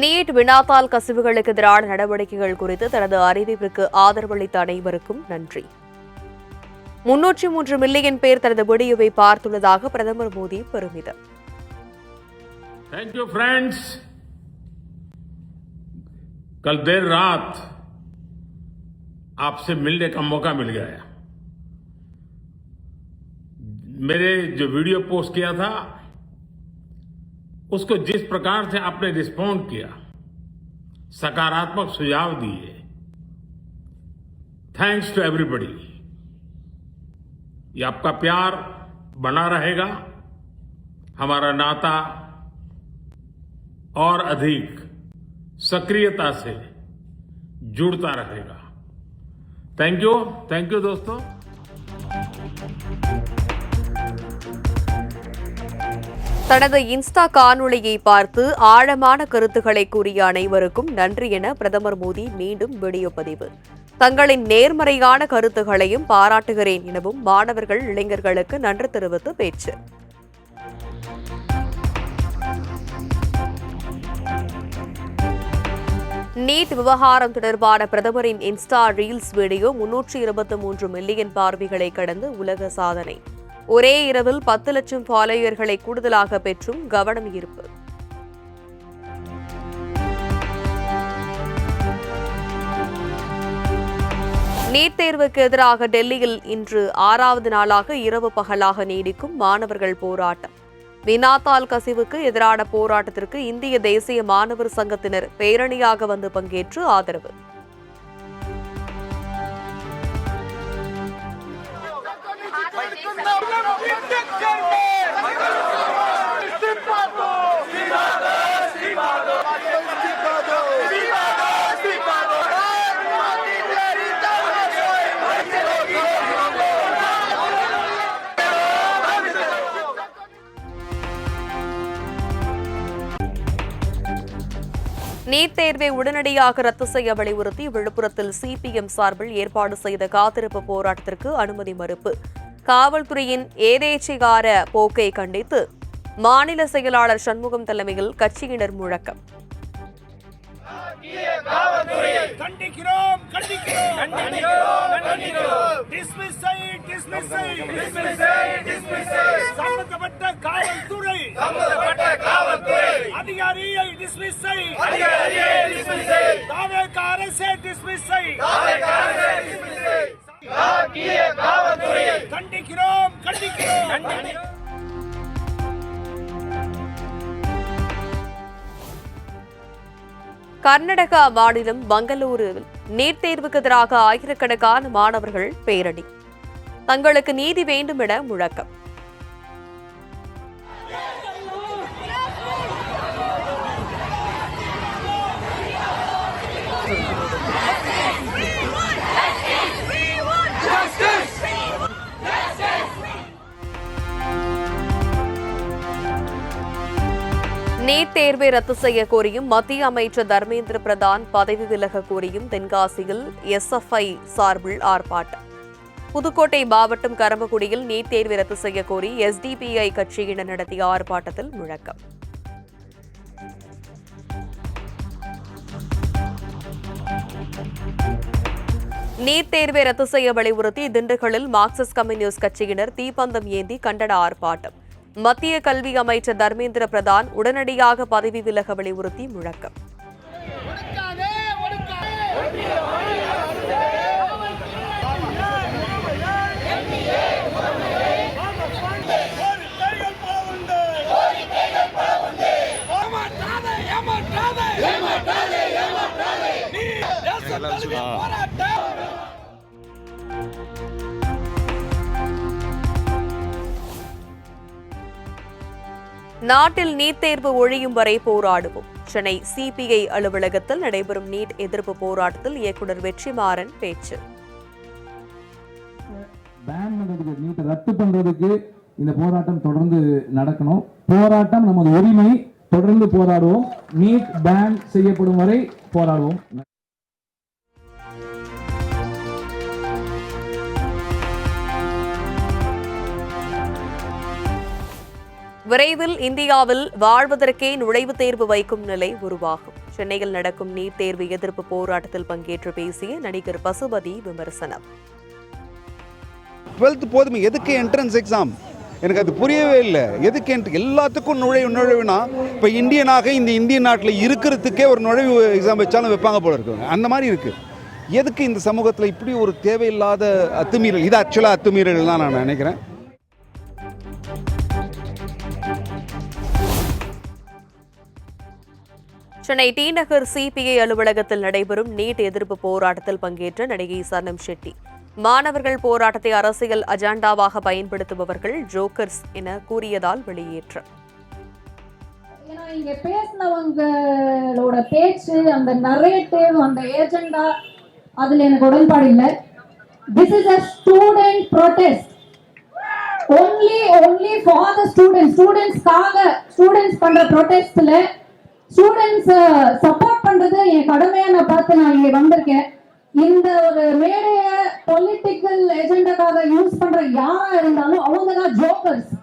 NEET வினாத்தாள் கசிவுகளுக்கு எதிரான நடவடிக்கைகள் குறித்து தனது அறிவிப்பிற்கு ஆதரவளித்த அனைவருக்கும் நன்றி. 303 மில்லியன் பேர் தனது வீடியோவை பார்த்துள்ளதாக பிரதமர் மோடி பெருமிதம். Thank you friends. कल देर रात आपसे मिलने का मौका मिल गया. मेरे जो वीडियो पोस्ट किया था उसको जिस प्रकार से आपने रिस्पॉन्ड किया, सकारात्मक सुझाव दिए, थैंक्स टू एवरीबॉडी. ये आपका प्यार बना रहेगा, हमारा नाता और अधिक सक्रियता से जुड़ता रहेगा. थैंक यू दोस्तों. தனது இன்ஸ்டா காணொளியை பார்த்து ஆழமான கருத்துக்களை கூறிய அனைவருக்கும் நன்றி என பிரதமர் மோடி மீண்டும் வீடியோ பதிவு. தங்களின் நேர்மறையான கருத்துக்களையும் பாராட்டுகிறேன் எனவும் மாணவர்கள் இளைஞர்களுக்கு நன்றி தெரிவித்து பேச்சு. நீட் விவகாரம் தொடர்பான பிரதமரின் இன்ஸ்டா ரீல்ஸ் வீடியோ 323 மில்லியன் பார்வைகளை கடந்து உலக சாதனை. ஒரே இரவில் 10 லட்சம் ஃபாலோயர்களை கூடுதலாக பெற்றும் கவனம் ஈர்ப்பு. நீட் தேர்வுக்கு எதிராக டெல்லியில் இன்று 6வது நாளாக இரவு பகலாக நீடிக்கும் மாணவர்கள் போராட்டம். வினாத்தாள் கசிவுக்கு எதிரான போராட்டத்திற்கு இந்திய தேசிய மாணவர் சங்கத்தினர் பேரணியாக வந்து பங்கேற்று ஆதரவு. நீட் தேர்வை உடனடியாக ரத்து செய்ய வலியுறுத்தி விழுப்புரத்தில் சிபிஎம் சார்பில் ஏற்பாடு செய்த காத்திருப்பு போராட்டத்திற்கு அனுமதி மறுப்பு. காவல்துறையின் ஏதேச்சைகார போக்கை கண்டித்து மாநில செயலாளர் சண்முகம் தலைமையில் கட்சியினர் முழக்கம். அதிகாரியை டிஸ்மிஸ் செய். தாவேக அரசை டிஸ்மிஸ் செய். கண்டிக்கிறோம். கர்நாடகா மாநிலம் பெங்களூருவில் நீட் தேர்வுக்கு எதிராக ஆயிரக்கணக்கான மாணவர்கள் பேரணி. தங்களுக்கு நீதி வேண்டும் என முழக்கம். நீட் தேர்வை ரத்து செய்ய கோரியும் மத்திய அமைச்சர் தர்மேந்திர பிரதான் பதவி விலக கோரியும் தென்காசியில் எஸ்எஃப்ஐ சார்பில் ஆர்ப்பாட்டம். புதுக்கோட்டை மாவட்டம் கரம்பக்குடியில் நீட் தேர்வை ரத்து செய்ய கோரி எஸ்டிபிஐ கட்சியினர் நடத்திய ஆர்ப்பாட்டத்தில் முழக்கம். நீட் தேர்வை ரத்து செய்ய வலியுறுத்தி திண்டுக்கல்லில் மார்க்சிஸ்ட் கம்யூனிஸ்ட் கட்சியினர் தீப்பந்தம் ஏந்தி கண்டன ஆர்ப்பாட்டம். மத்திய கல்வி அமைச்சர் தர்மேந்திர பிரதான் உடனடியாக பதவி விலக வலியுறுத்தி முழக்கம். நாட்டில் நீட் தேர்வு ஒழியும் வரை போராடுவோம். சென்னை சிபிஐ அலுவலகத்தில் நடைபெறும் நீட் எதிர்ப்பு போராட்டத்தில் இயக்குநர் வெற்றிமாறன் பேச்சு. நீட் ரத்து பண்றதுக்கு இந்த போராட்டம் தொடர்ந்து நடக்கணும். போராட்டம் நமது உரிமை, தொடர்ந்து போராடுவோம். நீட் பேன் செய்யப்படும் வரை போராடுவோம். விரைவில் இந்தியாவில் வாழ்வதற்கே நுழைவுத் தேர்வு வைக்கும் நிலை உருவாகும். சென்னையில் நடக்கும் நீட் தேர்வு எதிர்ப்பு போராட்டத்தில் பங்கேற்று பேசிய நடிகர் பசுபதி விமர்சனம். 12th போதுமே, எதுக்கு என்ட்ரன்ஸ் எக்ஸாம்? எனக்கு அது புரியவே இல்லை. எதுக்கு எல்லாத்துக்கும் நுழைவுனா இப்போ இந்தியனாக இந்த இந்திய நாட்டில் இருக்கிறதுக்கே ஒரு நுழைவு எக்ஸாம் வச்சாலும் வைப்பாங்க போல இருக்குங்க. அந்த மாதிரி இருக்குது. எதுக்கு இந்த சமூகத்தில் இப்படி ஒரு தேவையில்லாத அத்துமீறல்? இது ஆக்சுவலாக அத்துமீறல் தான் நான் நினைக்கிறேன். சென்னை டி நகர் சிபிஐ அலுவலகத்தில் நடைபெறும் நீட் எதிர்ப்பு போராட்டத்தில் பங்கேற்ற நடிகை சனம் ஷெட்டி, மாணவர்கள் போராட்டத்தை அரசியல் அஜெண்டாவாக பயன்படுத்துபவர்கள் ஜோக்கர்ஸ் என கூறியதால் வெளியேற்றம். இங்க பேசினவங்களோட பேச்சு, அந்த நரேட்டிவ், அந்த ஏஜெண்டா, அதுல எனக்கு உடன்பாடு இல்லை. This is a student protest. Only for the students. Students பண்ற protestல ஸ்டூடெண்ட்ஸ் சப்போர்ட் பண்றது என் கடமையா நான் பார்த்து நான் இங்க வந்திருக்கேன். இந்த ஒரு மேடைய பொலிட்டிக்கல் ஏஜெண்டாக்காக யூஸ் பண்ற யாரா இருந்தாலும் அவங்க தான் ஜோக்கர்ஸ்.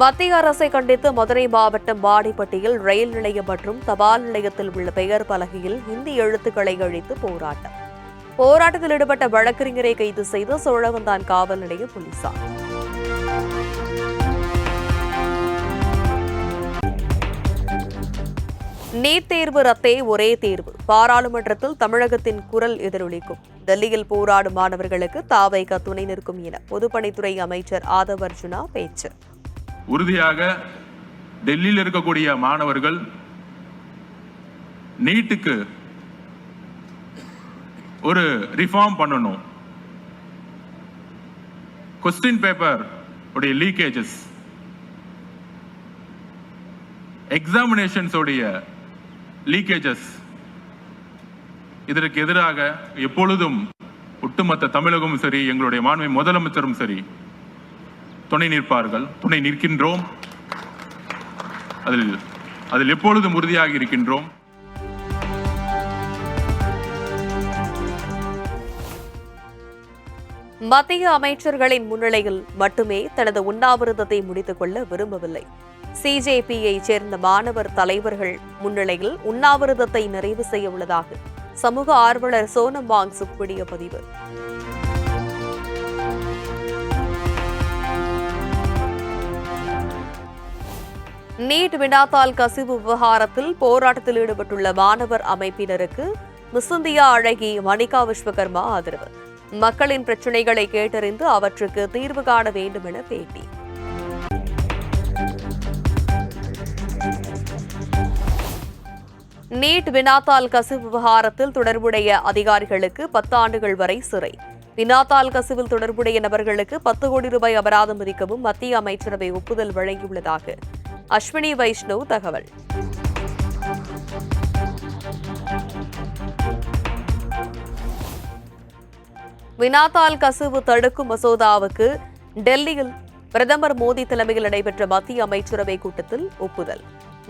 மத்திய அரசை கண்டித்து மதுரை மாவட்டம் வாடிப்பட்டியில் ரயில் நிலையம் மற்றும் தபால் நிலையத்தில் உள்ள பெயர் பலகையில் ஹிந்தி எழுத்துக்களை அழித்து போராட்டம். போராட்டத்தில் ஈடுபட்ட வழக்கறிஞரை கைது செய்த சோழவந்தான் காவல் நிலைய போலீசார். நீட் தேர்வு ரத்தே ஒரே தேர்வு, பாராளுமன்றத்தில் தமிழகத்தின் குரல் எதிரொலிக்கும். டெல்லியில் போராடும் மாணவர்களுக்கு தாவைக்க துணை நிற்கும் என பொதுப்பணித்துறை அமைச்சர் ஆதவ் அர்ஜுனா பேச்சு. உறுதியாக டெல்லியில் இருக்கக்கூடிய மாணவர்கள் நீட்டுக்கு ஒரு ரிஃபார்ம் பண்ணணும். கொஸ்டின் பேப்பர் உடைய லீக்கேஜஸ், எக்ஸாமினேஷன்ஸ் உடைய லீக்கேஜஸ், இதற்கு எதிராக எப்பொழுதும் ஒட்டுமொத்த தமிழகமும் சரி, எங்களுடைய மாண்பு முதலமைச்சரும் சரி துணை நிற்பார்கள். துணை நிற்கின்றோம். அதில் எப்பொழுதும் உறுதியாக இருக்கின்றோம். மத்திய அமைச்சர்களின் முன்னிலையில் மட்டுமே தனது உண்ணாவிரதத்தை முடித்துக் கொள்ள விரும்பவில்லை. சிஜேபியை சேர்ந்த மாணவர் தலைவர்கள் முன்னிலையில் உண்ணாவிரதத்தை நிறைவு செய்ய உள்ளதாக சமூக ஆர்வலர் சோனம் வாங்சுக் கூடிய பதிவு. நீட் வினாத்தாள் கசிவு விவகாரத்தில் போராட்டத்தில் ஈடுபட்டுள்ள மாணவர் அமைப்பினருக்கு மிஸ் இந்தியா அழகி மணிகா விஸ்வகர்மா ஆதரவு. மக்களின் பிரச்சினைகளை கேட்டறிந்து அவற்றுக்கு தீர்வு காண வேண்டும் என பேட்டி. நீட் வினாத்தாள் கசிவு விவகாரத்தில் தொடர்புடைய அதிகாரிகளுக்கு 10 ஆண்டுகள் வரை சிறை. வினாத்தாள் கசிவில் தொடர்புடைய நபர்களுக்கு 10 கோடி ரூபாய் அபராதம் விதிக்கவும் மத்திய அமைச்சரவை ஒப்புதல் வழங்கியுள்ளதாக அஸ்வினி வைஷ்ணவ் தகவல். வினாத்தாள் கசிவு தடுக்கும் மசோதாவுக்கு டெல்லியில் பிரதமர் மோடி தலைமையில் நடைபெற்ற மத்திய அமைச்சரவை கூட்டத்தில் ஒப்புதல்.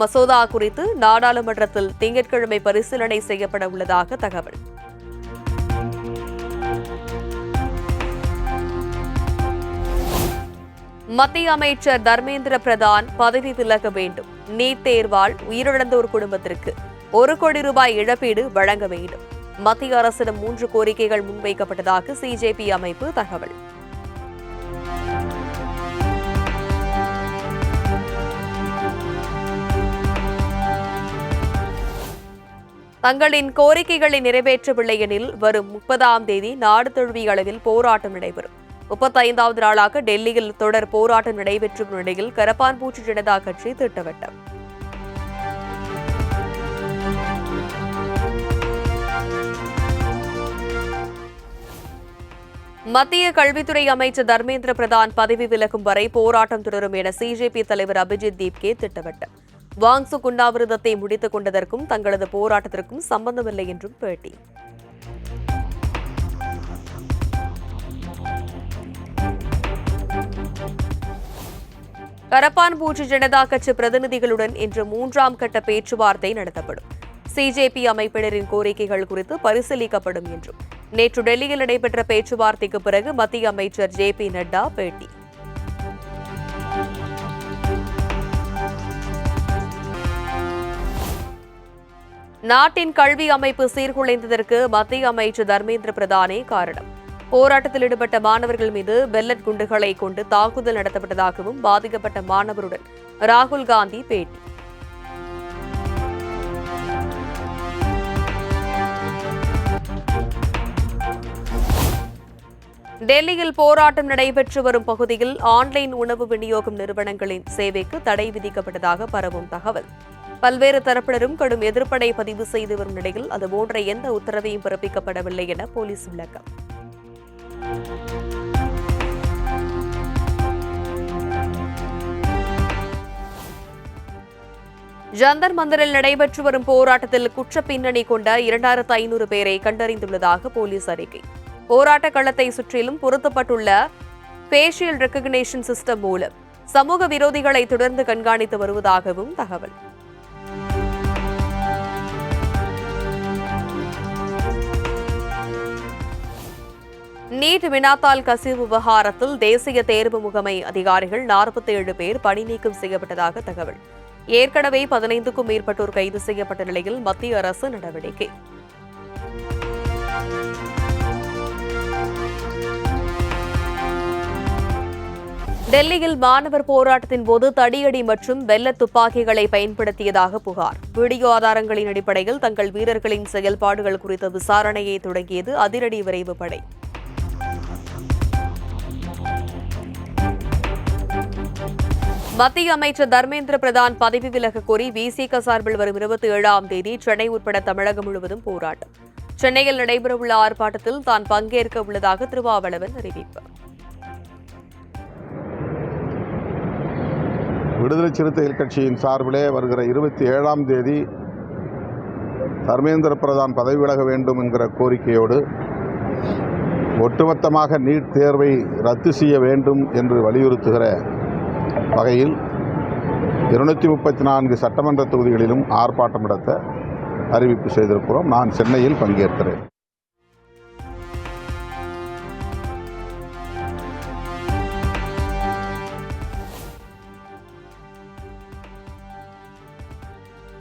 மசோதா குறித்து நாடாளுமன்றத்தில் திங்கட்கிழமை பரிசீலனை செய்யப்பட உள்ளதாக தகவல். மத்திய அமைச்சர் தர்மேந்திர பிரதான் பதவி விலக வேண்டும். நீட் தேர்வால் உயிரிழந்தோர் குடும்பத்திற்கு 1 கோடி ரூபாய் இழப்பீடு வழங்க வேண்டும். மத்திய அரசிடம் 3 கோரிக்கைகள் முன்வைக்கப்பட்டதாக சிஜேபி அமைப்பு தகவல். தங்களின் கோரிக்கைகளை நிறைவேற்றவில்லை எனில் வரும் 30ஆம் தேதி நாடு தழுவிய அளவில் போராட்டம் நடைபெறும். 35வது நாளாக டெல்லியில் தொடர் போராட்டம் நடைபெற்றும் நிலையில் கரப்பான்பூச்சி ஜனதா கட்சி திட்டவட்டம். மத்திய கல்வித்துறை அமைச்சர் தர்மேந்திர பிரதான் பதவி விலகும் வரை போராட்டம் தொடரும் என சிஜேபி தலைவர் அபிஜித் தீப்கே திட்டவட்டம். வாங்சுக் உண்ணாவிரதத்தை முடித்துக் கொண்டதற்கும் தங்களது போராட்டத்திற்கும் சம்பந்தமில்லை என்றும் பேட்டி. கரப்பான்பூச்சி ஜனதா கட்சி பிரதிநிதிகளுடன் இன்று 3ஆம் கட்ட பேச்சுவார்த்தை நடத்தப்படும். சிஜேபி அமைப்பினரின் கோரிக்கைகள் குறித்து பரிசீலிக்கப்படும் என்றும் நேற்று டெல்லியில் நடைபெற்ற பேச்சுவார்த்தைக்கு பிறகு மத்திய அமைச்சர் ஜே.பி. நட்டா பேட்டி. நாட்டின் கல்வி அமைப்பு சீர்குலைந்ததற்கு மத்திய அமைச்சர் தர்மேந்திர பிரதானே காரணம். போராட்டத்தில் ஈடுபட்ட மாணவர்கள் மீது பெல்லட் குண்டுகளை கொண்டு தாக்குதல் நடத்தப்பட்டதாகவும் பாதிக்கப்பட்ட மாணவருடன் ராகுல் காந்தி பேட்டி. டெல்லியில் போராட்டம் நடைபெற்று வரும் பகுதியில் ஆன்லைன் உணவு விநியோகம் நிறுவனங்களின் சேவைக்கு தடை விதிக்கப்பட்டதாக பரவும் தகவல். பல்வேறு தரப்பினரும் கடும் எதிர்ப்பை பதிவு செய்து வரும் நிலையில் அதுபோன்ற எந்த உத்தரவையும் பிறப்பிக்கப்படவில்லை என போலீஸ் விளக்கம். ஜந்தர் மந்தரில் நடைபெற்று வரும் போராட்டத்தில் குற்ற பின்னணி கொண்ட 2500 பேரை கண்டறிந்துள்ளதாக போலீஸ் அறிக்கை. போராட்ட களத்தை சுற்றிலும் பொருத்தப்பட்டுள்ள ஃபேஷியல் ரெகக்னிஷன் சிஸ்டம் மூலம் சமூக விரோதிகளை தொடர்ந்து கண்காணித்து வருவதாகவும் தகவல். நீட் வினாத்தாள் கசிவு விவகாரத்தில் தேசிய தேர்வு முகமை அதிகாரிகள் 47 பேர் பணி நீக்கம் செய்யப்பட்டதாக தகவல். ஏற்கனவே 15க்கும் மேற்பட்டோர் கைது செய்யப்பட்ட நிலையில் மத்திய அரசு நடவடிக்கை. டெல்லியில் மாணவர் போராட்டத்தின் போது தடியடி மற்றும் வெள்ள துப்பாக்கிகளை பயன்படுத்தியதாக புகார். வீடியோ ஆதாரங்களின் அடிப்படையில் தங்கள் வீரர்களின் செயல்பாடுகள் குறித்த விசாரணையை தொடங்கியது அதிரடி விரைவு படை. மத்திய அமைச்சர் தர்மேந்திர பிரதான் பதவி விலக கோரி விசிக சார்பில் வரும் 27ஆம் தேதி சென்னை உட்பட தமிழகம் முழுவதும் போராட்டம். சென்னையில் நடைபெறவுள்ள ஆர்ப்பாட்டத்தில் தான் பங்கேற்க உள்ளதாக திருமாவளவன் அறிவிப்பு. விடுதலை சிறுத்தைகள் கட்சியின் சார்பிலே வருகிற 27ஆம் தேதி தர்மேந்திர பிரதான் பதவி விலக வேண்டும் என்கிற கோரிக்கையோடு ஒட்டுமொத்தமாக நீட் தேர்வை ரத்து செய்ய வேண்டும் என்று வலியுறுத்துகிற வகையில் 234 சட்டமன்ற தொகுதிகளிலும் ஆர்ப்பாட்டம் நடத்த அறிவிப்பு செய்திருக்கிறோம். நான் சென்னையில் பங்கேற்கிறேன்.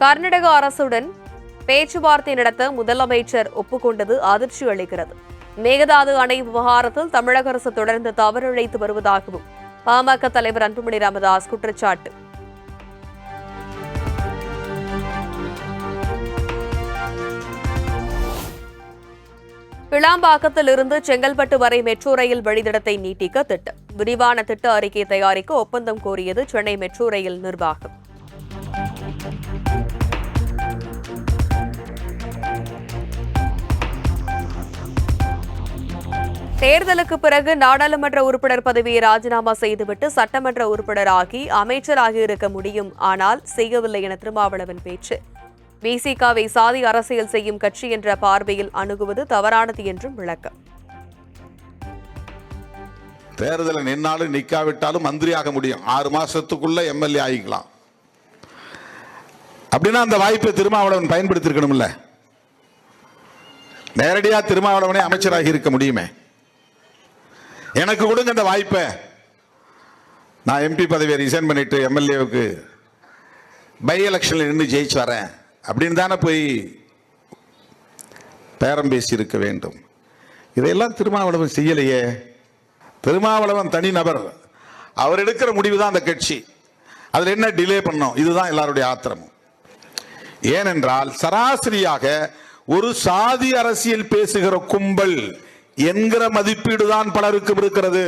கர்நாடக அரசுடன் பேச்சுவார்த்தை நடத்த முதலமைச்சர் ஒப்புக்கொண்டது அதிர்ச்சி அளிக்கிறது. மேகதாது அணை விவகாரத்தில் தமிழக அரசு தொடர்ந்து தவறிழைத்து வருவதாகவும் பாமக தலைவர் அன்புமணி ராமதாஸ் குற்றச்சாட்டு. கிளாம்பாக்கத்தில் இருந்து செங்கல்பட்டு வரை மெட்ரோ ரயில் வழித்தடத்தை நீட்டிக்க திட்டம். விரிவான திட்ட அறிக்கை தயாரிக்க ஒப்பந்தம் கோரியது சென்னை மெட்ரோ ரயில் நிர்வாகம். தேர்தலுக்கு பிறகு நாடாளுமன்ற உறுப்பினர் பதவியை ராஜினாமா செய்துவிட்டு சட்டமன்ற உறுப்பினராகி அமைச்சராகி இருக்க முடியும், ஆனால் செய்யவில்லை என திருமாவளவன் பேச்சு. விசிகாவை சாதி அரசியல் செய்யும் கட்சி என்ற பார்வையில் அணுகுவது தவறானது என்றும் விளக்கம். தேர்தலில் நின்னாலும் நிக்காவிட்டாலும் மந்திரியாக முடியும். 6 மாசத்துக்குள்ள எம்எல்ஏ ஆகிக்கலாம். அப்படின்னா அந்த வாய்ப்பை திருமாவளவன் பயன்படுத்திருக்கணும்ல. நேரடியா திருமாவளவனே அமைச்சராகி இருக்க முடியுமே. எனக்கு கொடுங்க அந்த வாய்ப்பை. நான் எம்பி பதவியை ரிசைன் பண்ணிட்டு எம்எல்ஏவுக்கு பை எலெக்ஷன்ல நின்று ஜெயிச்சு வரேன் அப்படின்னு தானே போய் பேரம் பேசி இருக்க வேண்டும். இதையெல்லாம் திருமாவளவன் செய்யலையே. திருமாவளவன் தனி நபர், அவர் எடுக்கிற முடிவு தான் அந்த கட்சி. அதில் என்ன டிலே பண்ணோம், இதுதான் எல்லாருடைய ஆத்திரம். ஏனென்றால் சராசரியாக ஒரு சாதி அரசியல் பேசுகிற கும்பல் என்கிற மதிப்பீடு தான் பலருக்கும் இருக்கிறது.